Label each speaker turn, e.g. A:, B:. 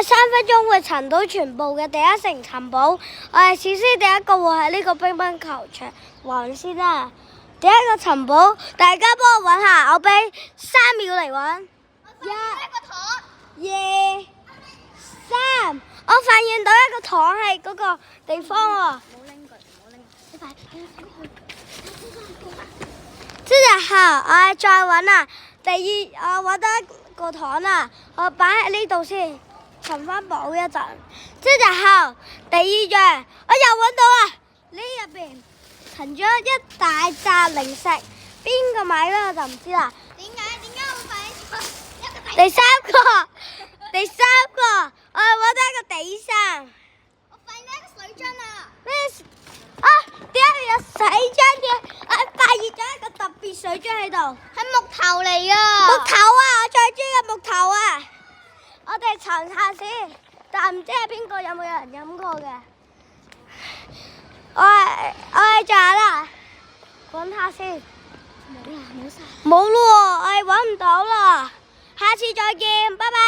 A: 3分鐘會尋到全部嘅第一城尋寶。我哋首先第一個會喺呢個乒乓球場揾先啦。第一個尋寶，大家幫我揾下，我俾3秒嚟揾。1、2、3，我發現到一個糖喺嗰個地方喎。
B: 冇拎佢，冇拎佢。快！
A: 之後我再揾啊，我揾到一個糖啦，我擺喺呢度先，尋翻寶一陣。之後第二樣，我又揾到啊，呢入邊藏咗一大紮零食，邊個買咧我就唔知啦。
B: 點解會擺咗一個
A: 第三個，我係揾到一個地上。
B: 我發現一個水樽啊！
A: 咩啊？點解會有水樽嘅？我發現咗一個特別水樽喺度，
B: 係木頭嚟㗎。
A: 木頭啊！我最中意嘅木頭啊！我哋嘗下先，但唔知係邊個有冇人飲過嘅。我係仲有啦，揾下先。
B: 冇啦，冇晒。
A: 冇咯喎，我係揾唔到啦。下次再見，拜拜。